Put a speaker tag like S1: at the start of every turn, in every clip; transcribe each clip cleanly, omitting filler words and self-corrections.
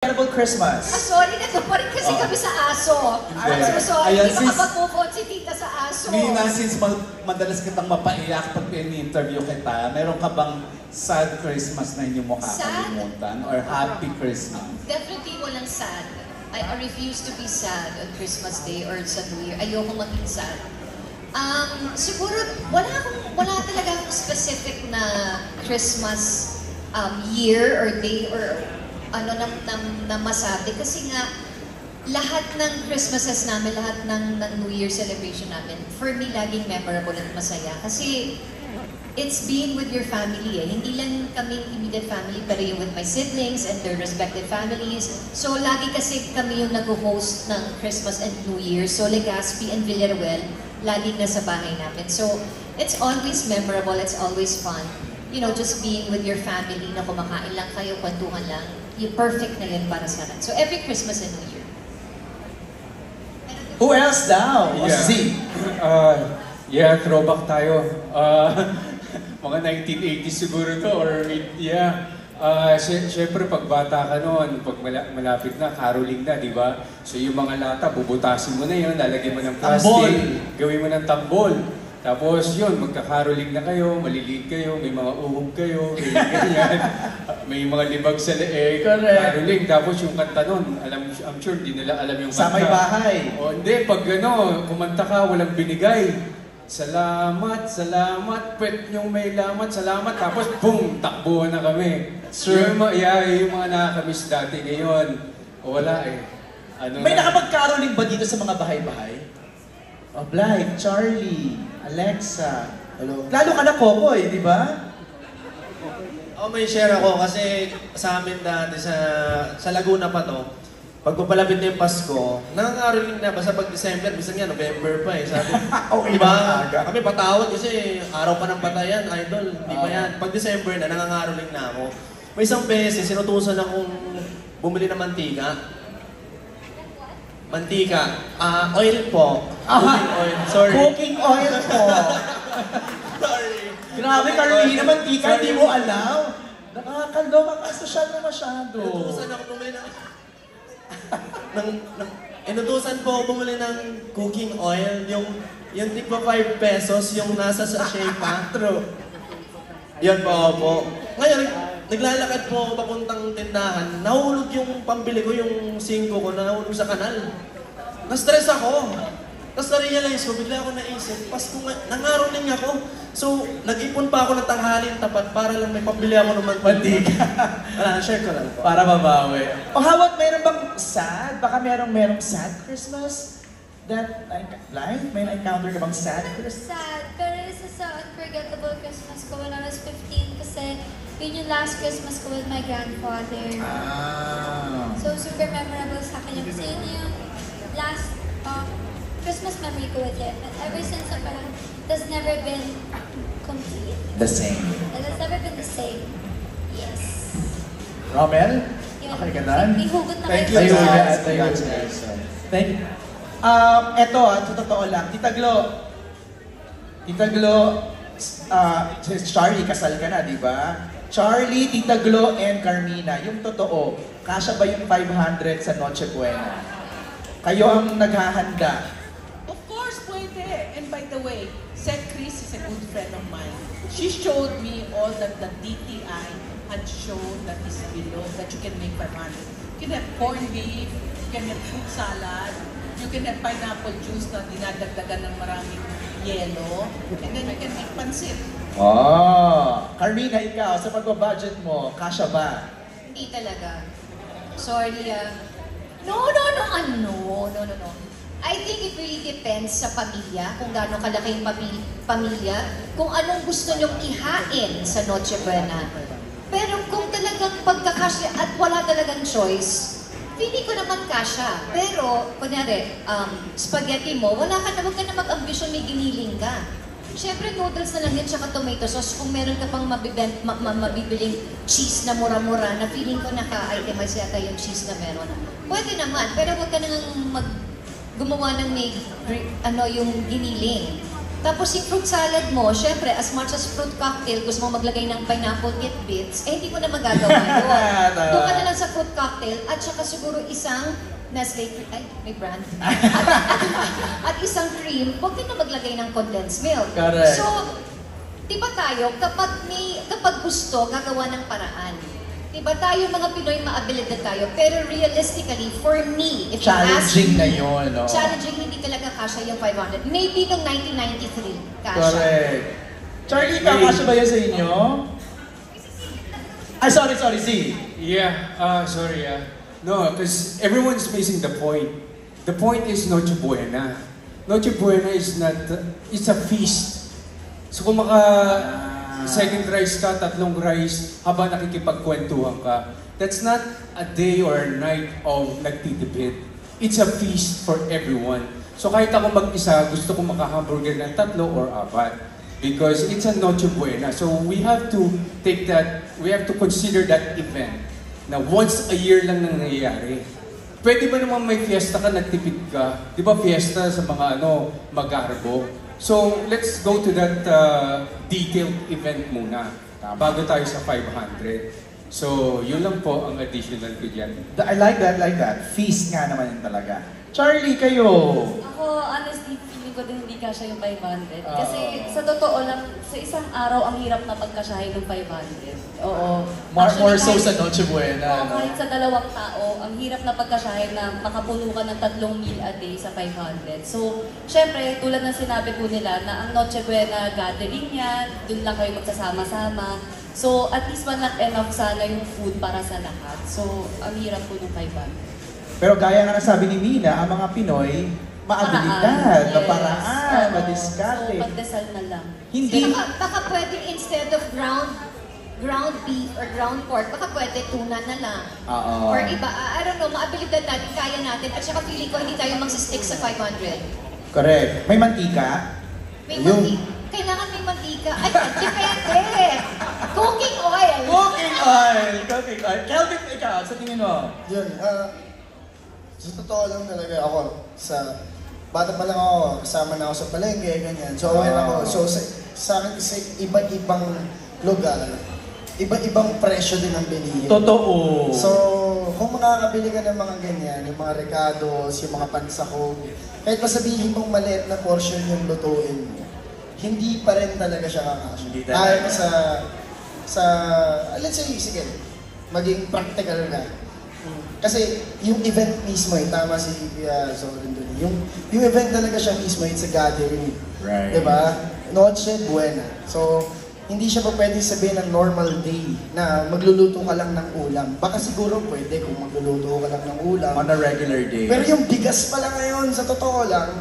S1: Unforgettable Christmas.
S2: Sorry na to pa rin kasi kami sa aso. Sorry,
S1: Ayan,
S2: hindi makapag-move on si tita sa aso.
S1: Nina, since madalas kitang mapaiyak pag in-interview kita, meron ka bang sad Christmas na hindi mo kakalimutan? Or happy Christmas?
S2: Definitely walang sad. I refuse to be sad on Christmas Day or sa New Year. Ayoko maging sad. Siguro, wala talaga akong specific na Christmas year or day or ano na masabi. Kasi nga, lahat ng Christmases namin, lahat ng New Year celebration namin, for me, laging memorable at masaya. Kasi, it's being with your family eh. Hindi lang kaming immediate family, pero yung with my siblings and their respective families. So, lagi kasi kami yung nag-host ng Christmas and New Year. So, Legazpi and Villaruel, laging nasa bahay namin. So, it's always memorable, it's always fun. You know, just being with your family na kumakain lang kayo, kwentuhan lang. Yung perfect na yun para sa akin. So, every Christmas and New Year.
S1: Who else daw?
S3: Yeah.
S1: Z?
S3: Throwback tayo. Mga 1980s siguro to, or yeah. Siyempre, pag bata ka noon, pag malapit na, caroling na, di ba? So yung mga lata, bubutasin mo na yun, lalagyan mo ng plastic, gawin mo ng tambol. Tapos yun, magka-caroling na kayo, maliliit kayo, may mga uhog kayo, may ganyan. May mga libag sa leeg, caroling. Tapos yung kanta nun, I'm sure di nila alam yung kanta.
S1: Sa may bahay.
S3: O hindi, pag kumanta ka, walang binigay. Salamat, salamat, pwet niyong may lamat, salamat. Tapos boom, takbuhan na kami.
S1: Sure.
S3: Yung mga nakakamiss dati ngayon, wala eh.
S1: May nakapag-caroling ba dito sa mga bahay-bahay? Blythe, Charlie, Alexa. Hello. Lalo ka na Coco eh, di ba?
S4: May share ako kasi sa amin dati sa Laguna pa to. Pag papalapit na yung Pasko, nangangaroling na, basta pag December, bisan nga November pa eh. Sabi,
S1: Okay,
S4: diba?
S1: maaga.
S4: Kami patawad kasi araw pa ng batayan, idol, di ba yan? Pag December na, nangangaroling na ako. May isang beses, sinutusan akong bumili ng mantika. Oil po. Cooking oil, sorry.
S1: Cooking oil po.
S4: Sorry.
S1: Grabe, Carolina, mantika, di mo alam. Nakakaloka ka, sosyal na masyado.
S4: Inutusan ako bumili inutusan po ako bumili ng cooking oil, yung tipo 5 pesos, yung nasa sachet pa.
S1: True.
S4: Yan po. Ngayon, naglalakad po ako papuntang tindahan, nahulog yung pambili ko, yung 5 ko, nahulog sa kanal. Na-stress ako. Tapos na-realize ko, bigla ako naisip, Pasko nga, nangaroling ako. So, nag-ipon pa ako ng tanghalin tapat para lang may pambili ako ng mantika. Share ko lang po.
S1: Para mabawi. Hawak, meron bang sad? Baka merong sad Christmas? Like, may na-encounter ka bang sad Christmas?
S5: Sad, pero isa sa unforgettable Christmas ko when I was 15 kasi yun yung last Christmas ko with my grandfather. So, super memorable sa akin yun kasi yun yung last Christmas memory ko with him. And ever since, parang, it has never been complete.
S1: The same.
S5: It has never been the same. Yes.
S1: Romel?
S5: Yun.
S1: Okay ka na?
S5: May hugot na
S1: Thank you.
S5: kayo.
S1: Thank you. Eto sa totoo lang. Tita Glo, Charlie, kasal ka na, di ba? Charlie, Tita Glo, and Carmina, yung totoo, kasya ba yung 500 sa Noche Buena? Kayo ang naghahanda.
S6: Of course, pwede. And by the way, Sec Chris is a good friend of mine. She showed me all that the DTI had shown that is below, that you can make 500. You can have corned beef, you can have fruit salad, you can have pineapple juice na dinadagdagan ng maraming yelo, and then you can make pansit.
S1: Carmina, ikaw, sa pag-budget mo, kasya ba?
S2: Hindi talaga. Sorry No. I think it really depends sa pamilya, kung gaano kalaki yung pamilya, kung anong gusto nyong ihain sa Noche Buena. Pero kung talagang pagkakasya at wala talagang choice, hindi ko naman kasya. Pero, kunyari, spaghetti mo, huwag ka na mag-ambisyon, may giniling ka. Siyempre, noodles na lang yan, tsaka tomato sauce. Kung meron ka pang mabibiling cheese na mura-mura, na feeling ko naka-itemize yata yung cheese na meron. Pwede naman, pero huwag ka nang gumawa ng yung giniling. Tapos yung fruit salad mo, syempre, as much as fruit cocktail, gusto mo maglagay ng pineapple bits, eh hindi mo na magagawa yun. Doon ka na lang sa fruit cocktail, at saka siguro isang Nestle cream, ay, may brand. at isang cream, huwag ka na maglagay ng condensed milk.
S1: Correct.
S2: So, di ba tayo, kapag gusto, gagawa ng paraan. Diba tayo mga Pinoy maabilidad tayo, pero realistically, for me, if you ask
S1: Challenging
S2: me,
S1: na yun, no?
S2: challenging, hindi talaga kasha yung 500. Maybe nung 1993, kasha.
S1: Correct. Charlie, kasha ba yun sa inyo? Ay, sorry, Z.
S3: Yeah, sorry. No, because everyone's missing the point. The point is Noche Buena. Noche Buena is not, it's a feast. So kung second rice ka, tatlong rice, habang nakikipagkwentuhan ka, that's not a day or a night of nagtitipid. It's a feast for everyone. So kahit ako mag-isa, gusto ko makahamburger ng 3 or 4. Because it's a Noche Buena. So we have to take that, we have to consider that event na once a year lang nang nangyayari. Pwede ba naman may fiesta ka, nagtipid ka? Di ba fiesta sa mga mag-arbo? So let's go to that detailed event muna, bago tayo sa 500. So yun lang po ang additional ko dyan.
S1: I like that. Feast nga naman yun talaga. Charlie, kayo?
S7: Ako, honestly, feeling ko din hindi kasya yung 500. Kasi sa totoo lang, sa isang araw, ang hirap na pagkasyahin ng 500. Oo.
S1: More so
S7: kahit-
S1: sa Noche Buena, no?
S7: Kahit sa 2 tao, ang hirap na pagkasyahin na makapuno ka ng 3 meal a day sa 500. So, syempre, tulad ng sinabi po nila na ang Noche Buena gathering yan, dun lang kayo magsasama-sama. So, at least not enough sana yung food para sa lahat. So, ang hirap po ng 500.
S1: Pero gaya nga nasabi ni Mina, ang mga Pinoy, maabilidad,
S7: Yes.
S1: na paraan,
S7: Oo.
S1: madiskarte.
S7: So, pagdasal na lang.
S1: Hindi,
S2: Baka pwede instead of ground beef or ground pork, baka pwede tuna na lang.
S1: Oo.
S2: Or iba, I don't know, maabilidad natin, kaya natin. At saka feeling ko hindi tayo magsistick sa 500.
S1: correct. May mantika?
S2: May
S1: Yung-
S2: mantika. Kailangan may mantika. Ay, depende. Cooking oil.
S1: Cooking oil! Kelvin, ikaw, sa tingin mo?
S8: Yun, sa totoo lang talaga ako, sa bata pa lang ako, kasama na ako sa palengke, ganyan. So, aware ako. So, sa akin kasi iba't-ibang lugar, iba-ibang presyo din ang bilihin.
S1: Totoo.
S8: So, kung makakabili ka ng mga ganyan, yung mga recados, yung mga pansakog, kahit pa sabihin mong maliit na portion yung lutuin mo, hindi pa rin talaga siya kakasya.
S1: Hindi talaga.
S8: Dahil let's say, sige, maging practical na. Kasi yung event mismo, tama si Zorin dun. Yung event talaga siya mismo, it's a gathering.
S1: Right.
S8: Diba? Noche Buena. So, hindi siya pa pwede sabihin ng normal day na magluluto ka lang ng ulam. Baka siguro pwede kung magluluto ka lang ng ulam.
S1: On a regular day.
S8: Pero yung bigas pala ngayon, sa totoo lang,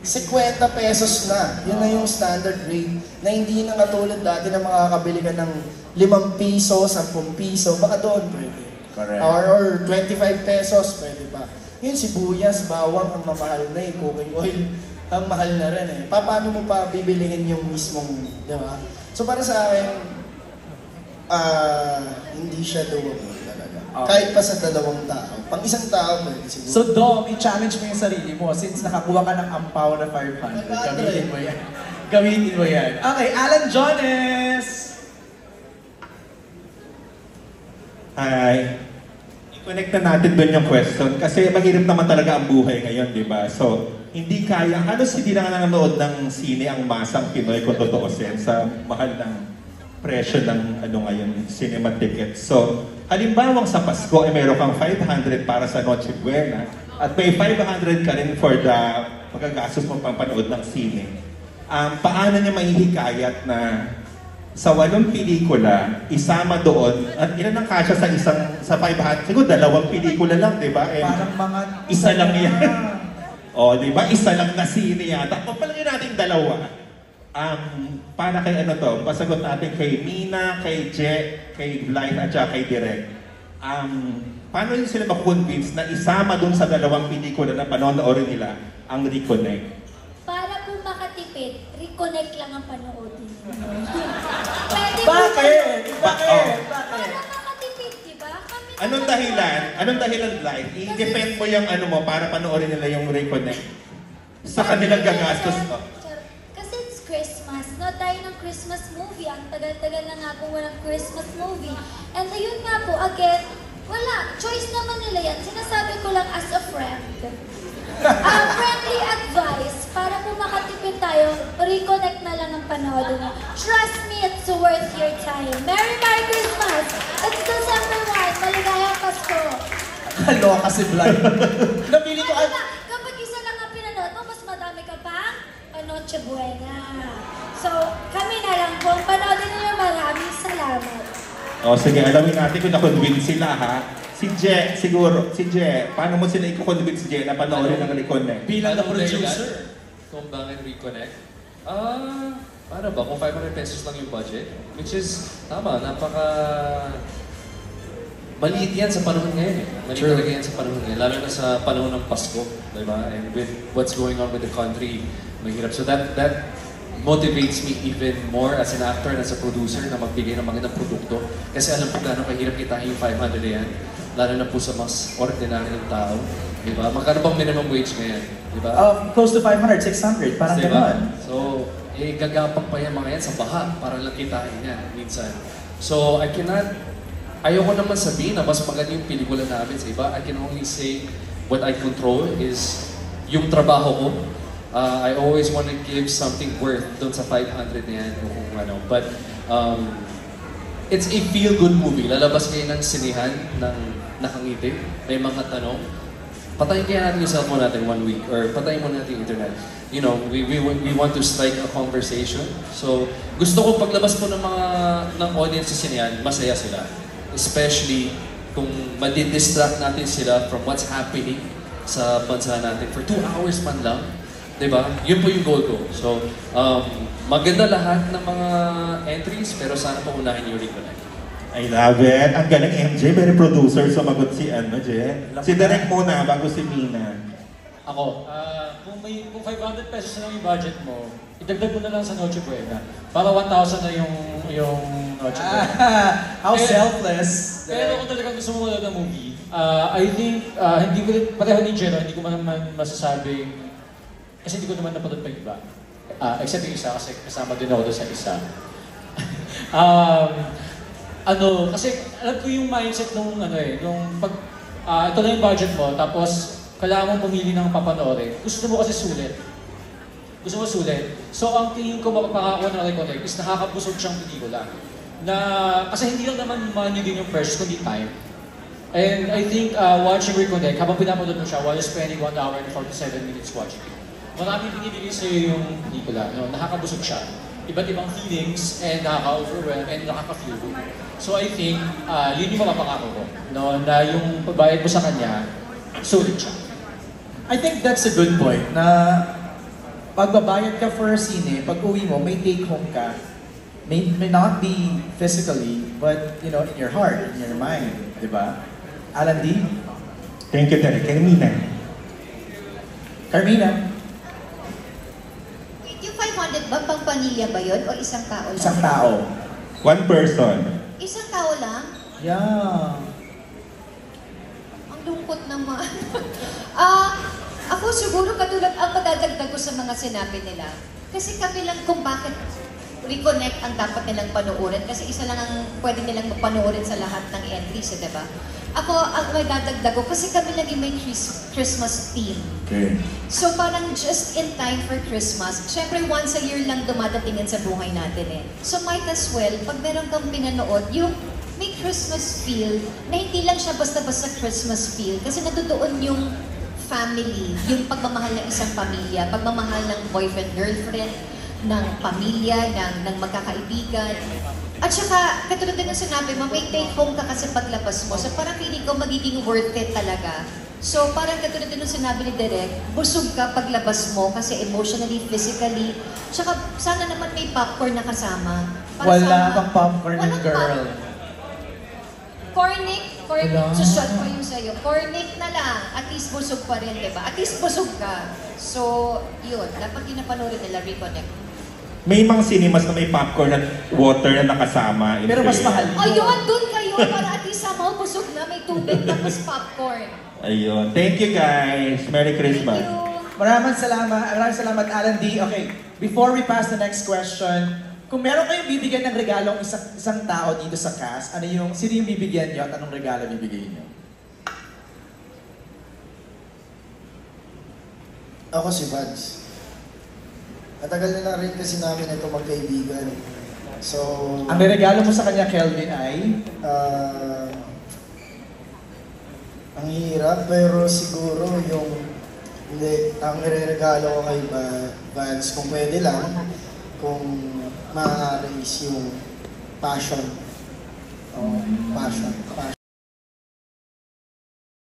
S8: 50 pesos na. Yun na yung standard rate. Na hindi na katulad dati na makakabili ka ng 5 piso, 10 piso. Baka doon pwede.
S1: Correct.
S8: Or 25 pesos, pwede pa. Yun, sibuyas, bawang, ang mamahal na eh. Cooking oil, ang mahal na rin eh. Paano mo pa bibilihin yung mismong, di ba? So para sa akin, hindi siya doable talaga.
S1: Okay.
S8: Kahit pa sa 2 tao. Pang isang tao, pwede siguro.
S1: So Dom, i-challenge mo yung sarili mo since nakakuha ka ng ampaw na 500. Gamitin mo yan. Gamitin mo yan. Okay, Alan Jones!
S9: Hi. I-connect na natin doon yung question kasi mahirap naman talaga ang buhay ngayon, di ba? So, hindi kaya, halos hindi na nanonood ng sine ang masang Pinoy kung totoosin sa mahal ng presyo ng ngayon, cinema tickets. So, halimbawang sa Pasko ay meron kang 500 para sa Noche Buena at may 500 ka rin for the magagastos mo pang panood ng sine. Paano niya mahihikayat na sa 8 pelikula, isama doon, at ilan ang kasya sa 500? Siguro 2 pelikula lang, di ba?
S1: Parang mga...
S9: Isa lang yan. O, di ba? Isa lang na sine yata. Kung palagay natin 2. Para kay pasagot natin kay Mina, kay Je, kay Blythe, at saka kay Direk. Paano yun sila makonvince na isama doon sa 2 pelikula na panonoorin nila ang Reconnect?
S5: Para po makatipid, reconnect lang ang panoodin. Pwede
S1: Bakit? Bakit?
S5: Para makatipid, di ba?
S9: Anong dahilan, Blythe? I-defend mo yung mo para panoorin nila yung Reconnect sa kanilang gagastos.
S5: dapat tayo ng Christmas movie. Ang tagal-tagal na nga po walang Christmas movie. And ayun nga po, again, wala. Choice naman nila yan. Sinasabi ko lang as a friend. Friendly advice, para po makatipid tayo, reconnect na lang ang panood mo. Trust me, it's worth your time. Merry Christmas! It's December 1. Maligayang Pasko!
S1: Kaloka si Vlad. Napili ko
S5: Ano ba? Kapag isa lang ang pinanood mo, mas madami ka pang Noche Buena. So, kami na lang po. Panoodin niyo, maraming salamat.
S9: O sige, alamin natin kung na-convince sila ha. Si Je, siguro, si Je, paano mo sila i-convince Je na panoorin ang Reconnect?
S4: Bilang na producer.
S10: Kung bakit reconnect? Paano ba? Kung 500 pesos lang yung budget, which is, tama, napaka... Maliit yan sa panahon ngayon eh. Maliit talaga yan sa panahon ngayon, lalo na sa panahon ng Pasko, di ba? And with what's going on with the country, mahirap. So that motivates me even more as an actor and as a producer na magbigay ng magandang produkto. Kasi alam ko gano'ng kahirap kitain yung 500 na yan, lalo na po sa mas ordinaryong tao. Di ba? Magkano bang minimum wage ngayon? Di ba?
S1: Close to 500, 600, parang
S10: Diba?
S1: gano'n.
S10: So, gagapang pa yan mga yan sa baha para lang kitain yan minsan. So, ayoko naman sabihin na mas maganda yung pelikula namin sa iba. I can only say what I control is yung trabaho ko. I always want to give something worth doon sa 500 na yan. Kung ano. But, it's a feel-good movie. Lalabas kayo ng sinihan ng nakangiti. May mga tanong. Patayin kaya natin yung cellphone natin 1 week or patayin mo natin yung internet. You know, we want to strike a conversation. So, gusto ko paglabas po ng audience sa sinihan, masaya sila. Especially kung madidistract natin sila from what's happening sa bansa natin for 2 hours man lang. Diba? Yun po yung goal ko. So, maganda lahat ng mga entries, pero sana po unahin yung reconnect.
S9: I love it. Ang galing MJ, very producer, sumagot si Je. Si Derek muna, bago si Mina.
S11: Ako, kung 500 pesos na lang yung budget mo, idagdag mo na lang sa Noche Buena. Para 1,000 na yung Noche Buena.
S1: How selfless.
S11: Pero kung talagang gusto mo manood ng movie, I think, hindi ko pareho ni Jero, hindi ko man masasabi, kasi hindi ko naman napanood pa iba. Except yung isa, kasi kasama din ako doon sa isa. Kasi alam ko yung mindset nung pag ito na yung budget mo, tapos kailangan mong pumili ng papanoorin. Gusto mo kasi sulit. Gusto mo sulit. So ang tingin ko mapapakakuha ng Reconnect is nakakabusog siyang pelikula. Kasi hindi lang naman money din yung purchase, kundi time. And I think watching Reconnect, habang pinapanood mo siya while you're spending 1 hour and 47 minutes watching it, maraming binibigay sa'yo yung pelikula. Nakakabusog siya. Iba't ibang feelings and nakaka-overwhelm and nakaka-feel good. So I think, yun yung mapapangako ko. Na yung pagbayad mo sa kanya, sulit siya.
S1: I think that's a good point na pagbabayad ka for a sine, pag uwi mo, may take home ka. May not be physically, but in your heart, in your mind. Diba? Alan D?
S9: Thank you, Derek. Carmina.
S1: Carmina?
S2: Yung 500 ba, pang pamilya ba yun? O isang tao lang?
S1: Isang tao.
S9: One person.
S2: Isang tao lang?
S1: Yeah.
S2: Ang lungkot naman. Ako siguro katulad ang madadagdag ko sa mga sinabi nila. Kasi kami lang kung bakit Reconnect ang dapat nilang panoorin. Kasi isa lang ang pwede nilang panoorin sa lahat ng entries, diba? Ako, ang may dadagdag ko, kasi kami lagi may Christmas theme.
S1: Okay.
S2: So parang just in time for Christmas, syempre once a year lang dumadatingin sa buhay natin eh. So might as well, pag meron kang pinanood, yung may Christmas feel, na hindi lang siya basta-basta Christmas feel, kasi natutuon yung family, yung pagmamahal ng isang pamilya, pagmamahal ng boyfriend-girlfriend, ng pamilya, ng magkakaibigan. At saka, katulad din ng sinabi mo, may take home ka kasi paglabas mo. So parang feeling ko magiging worth it talaga. So parang katulad din ng sinabi ni Derek, busog ka paglabas mo kasi emotionally, physically. Tsaka sana naman may popcorn na kasama.
S1: Wala kang popcorn ng girl.
S2: Cornick, susot ko yung sa'yo. Cornick na lang, at least busog pa rin, diba? At least busog ka. So, yun, dapat yung napanood nila, Reconnect.
S9: May mga cinemas na may popcorn at water na nakasama.
S1: Pero mas mahal.
S2: Ayun, dun kayo para at least sama busog na may tubig tapos popcorn.
S9: Ayun. Thank you guys. Merry Christmas.
S2: Thank you.
S1: Maraming salamat, Alan D. Okay, before we pass the next question, kung meron kayong bibigyan ng regalong isang tao dito sa cast, sino yung bibigyan nyo at anong regalo bibigyan nyo?
S8: Ako si Vance. Matagal na rin kasi namin ito magkaibigan. So,
S1: Ang regalo mo sa kanya, Kelvin, ay?
S8: Ang hirap, pero siguro ang ireregalo ko kay Vance, kung pwede lang, kung maaari is yung passion. Passion.